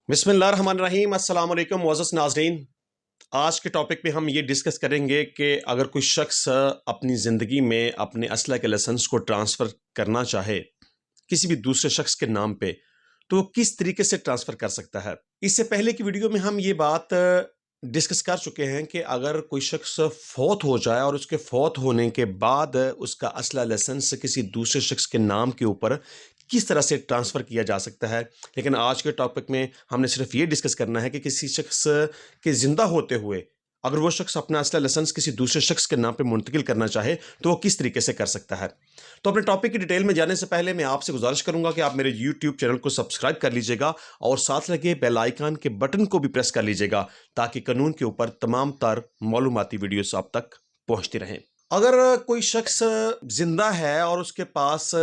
बिस्मिल्लाहिर्रहमानिर्रहीम अस्सलाम वालेकुम मुअज़्ज़ज़ नाज़रीन। आज के टॉपिक पे हम ये डिस्कस करेंगे कि अगर कोई शख्स अपनी ज़िंदगी में अपने असला के लाइसेंस को ट्रांसफ़र करना चाहे किसी भी दूसरे शख्स के नाम पे, तो वो किस तरीके से ट्रांसफ़र कर सकता है। इससे पहले की वीडियो में हम ये बात डिस्कस कर चुके हैं कि अगर कोई शख्स फ़ौत हो जाए और उसके फ़ौत होने के बाद उसका असला लाइसेंस किसी दूसरे शख्स के नाम के ऊपर किस तरह से ट्रांसफ़र किया जा सकता है। लेकिन आज के टॉपिक में हमने सिर्फ ये डिस्कस करना है कि किसी शख्स के ज़िंदा होते हुए अगर वो शख्स अपना असला लाइसेंस किसी दूसरे शख्स के नाम पे मुंतकिल करना चाहे तो वो किस तरीके से कर सकता है। तो अपने टॉपिक की डिटेल में जाने से पहले मैं आपसे गुजारिश करूंगा कि आप मेरे यूट्यूब चैनल को सब्सक्राइब कर लीजिएगा और साथ लगे बेल आइकन के बटन को भी प्रेस कर लीजिएगा ताकि कानून के ऊपर तमाम तर मालूमाती वीडियोस आप तक पहुंचती रहें। अगर कोई शख्स जिंदा है और उसके पास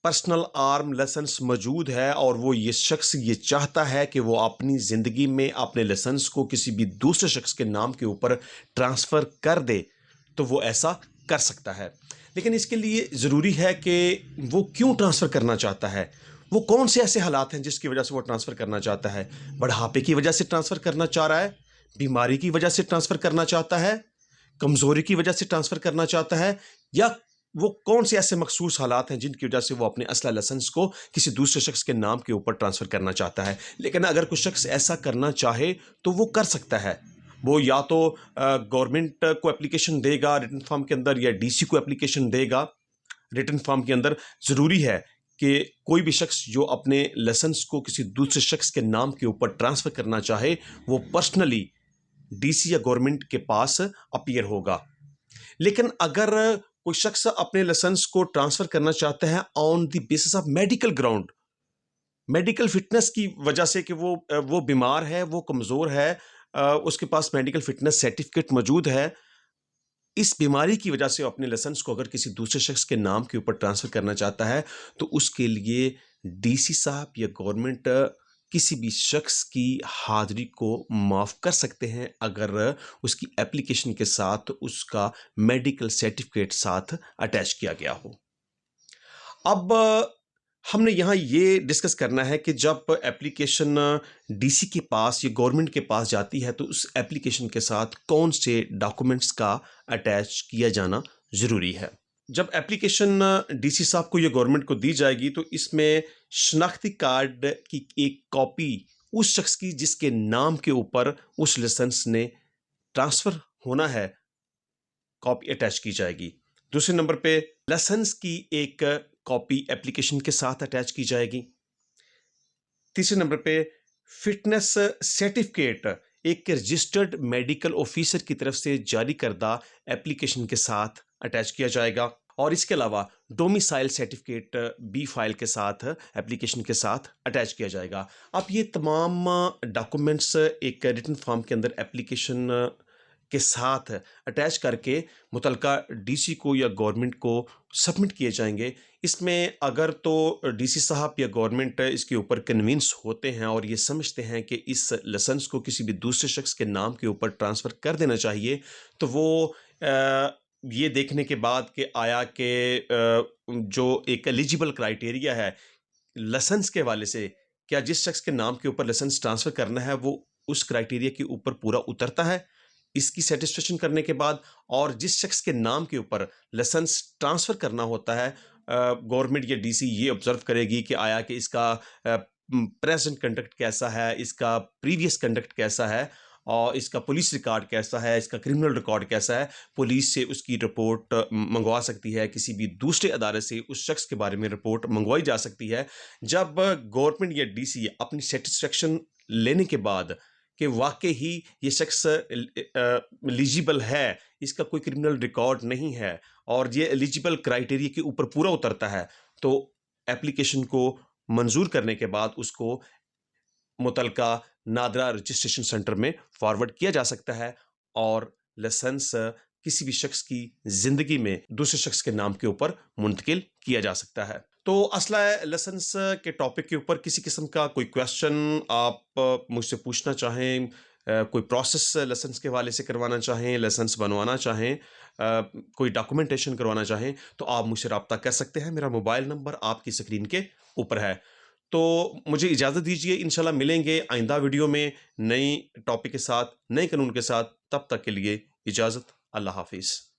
पर्सनल आर्म लाइसेंस मौजूद है और वो ये शख्स ये चाहता है कि वो अपनी ज़िंदगी में अपने लाइसेंस को किसी भी दूसरे शख्स के नाम के ऊपर ट्रांसफ़र कर दे तो वो ऐसा कर सकता है। लेकिन इसके लिए ज़रूरी है कि वो क्यों ट्रांसफ़र करना चाहता है, वो कौन से ऐसे हालात हैं जिसकी वजह से वो ट्रांसफ़र करना चाहता है। बढ़ापे की वजह से ट्रांसफ़र करना चाह रहा है, बीमारी की वजह से ट्रांसफ़र करना चाहता है, कमज़ोरी की वजह से ट्रांसफ़र करना चाहता है, या वो कौन से ऐसे मखसूस हालात हैं जिनकी वजह से वो अपने असला लाइसेंस को किसी दूसरे शख्स के नाम के ऊपर ट्रांसफ़र करना चाहता है। लेकिन अगर कोई शख्स ऐसा करना चाहे तो वो कर सकता है। वो या तो गवर्नमेंट को एप्लीकेशन देगा रिटन फॉर्म के अंदर, या डीसी को एप्लीकेशन देगा रिटन फॉर्म के अंदर। ज़रूरी है कि कोई भी शख्स जो अपने लाइसेंस को किसी दूसरे शख्स के नाम के ऊपर ट्रांसफ़र करना चाहे वो पर्सनली डीसी या गवर्नमेंट के पास अपीयर होगा। लेकिन अगर कोई शख्स अपने लाइसेंस को ट्रांसफ़र करना चाहता है on the basis of medical ground, medical fitness की वजह से कि वो बीमार है, वो कमज़ोर है, उसके पास मेडिकल फिटनेस सर्टिफिकेट मौजूद है, इस बीमारी की वजह से वो अपने लाइसेंस को अगर किसी दूसरे शख्स के नाम के ऊपर ट्रांसफ़र करना चाहता है तो उसके लिए डीसी साहब या गवर्नमेंट किसी भी शख्स की हाज़िरी को माफ़ कर सकते हैं अगर उसकी एप्लीकेशन के साथ उसका मेडिकल सर्टिफिकेट साथ अटैच किया गया हो। अब हमने यहाँ ये डिस्कस करना है कि जब एप्लीकेशन डीसी के पास या गवर्नमेंट के पास जाती है तो उस एप्लीकेशन के साथ कौन से डॉक्यूमेंट्स का अटैच किया जाना ज़रूरी है। जब एप्लीकेशन डीसी साहब को या गवर्नमेंट को दी जाएगी तो इसमें शनाख्ती कार्ड की एक कॉपी उस शख्स की जिसके नाम के ऊपर उस लाइसेंस ने ट्रांसफ़र होना है, कॉपी अटैच की जाएगी। दूसरे नंबर पे लाइसेंस की एक कॉपी एप्लीकेशन के साथ अटैच की जाएगी। तीसरे नंबर पे फिटनेस सर्टिफिकेट एक रजिस्टर्ड मेडिकल ऑफिसर की तरफ से जारी करदा एप्लीकेशन के साथ अटैच किया जाएगा। और इसके अलावा डोमिसाइल सर्टिफिकेट बी फाइल के साथ एप्लीकेशन के साथ अटैच किया जाएगा। अब ये तमाम डॉक्यूमेंट्स एक रिटन फॉर्म के अंदर एप्लीकेशन के साथ अटैच करके मुतलका डीसी को या गवर्नमेंट को सबमिट किए जाएंगे। इसमें अगर तो डीसी साहब या गवर्नमेंट इसके ऊपर कन्विंस होते हैं और ये समझते हैं कि इस लाइसेंस को किसी भी दूसरे शख्स के नाम के ऊपर ट्रांसफ़र कर देना चाहिए तो वो ये देखने के बाद कि आया कि जो एक एलिजिबल क्राइटेरिया है लाइसेंस के हवाले से, क्या जिस शख्स के नाम के ऊपर लाइसेंस ट्रांसफ़र करना है वो उस क्राइटेरिया के ऊपर पूरा उतरता है, इसकी सेटिस्फेक्शन करने के बाद। और जिस शख्स के नाम के ऊपर लाइसेंस ट्रांसफ़र करना होता है गवर्नमेंट या डीसी ये ऑब्जर्व करेगी कि आया कि इसका प्रेजेंट कंडक्ट कैसा है, इसका प्रीवियस कंडक्ट कैसा है, और इसका पुलिस रिकॉर्ड कैसा है, इसका क्रिमिनल रिकॉर्ड कैसा है। पुलिस से उसकी रिपोर्ट मंगवा सकती है, किसी भी दूसरे अदारे से उस शख्स के बारे में रिपोर्ट मंगवाई जा सकती है। जब गवर्नमेंट या डीसी अपनी सेटिस्फेक्शन लेने के बाद कि वाकई ही ये शख्स एलिजिबल है, इसका कोई क्रिमिनल रिकॉर्ड नहीं है और ये एलिजिबल क्राइटेरिया के ऊपर पूरा उतरता है, तो एप्लीकेशन को मंजूर करने के बाद उसको मुतलका नादरा रजिस्ट्रेशन सेंटर में फॉरवर्ड किया जा सकता है और लाइसेंस किसी भी शख्स की ज़िंदगी में दूसरे शख्स के नाम के ऊपर मुंतकिल किया जा सकता है। तो असला लाइसेंस के टॉपिक के ऊपर किसी किस्म का कोई क्वेश्चन आप मुझसे पूछना चाहें, कोई प्रोसेस लाइसेंस के हवाले से करवाना चाहें, लाइसेंस बनवाना चाहें, कोई डॉक्यूमेंटेशन करवाना चाहें तो आप मुझसे रब्ता कर सकते हैं। मेरा मोबाइल नंबर आपकी स्क्रीन के ऊपर है। तो मुझे इजाज़त दीजिए, इंशाल्लाह मिलेंगे आइंदा वीडियो में नई टॉपिक के साथ, नए कानून के साथ। तब तक के लिए इजाज़त, अल्लाह हाफ़िज़।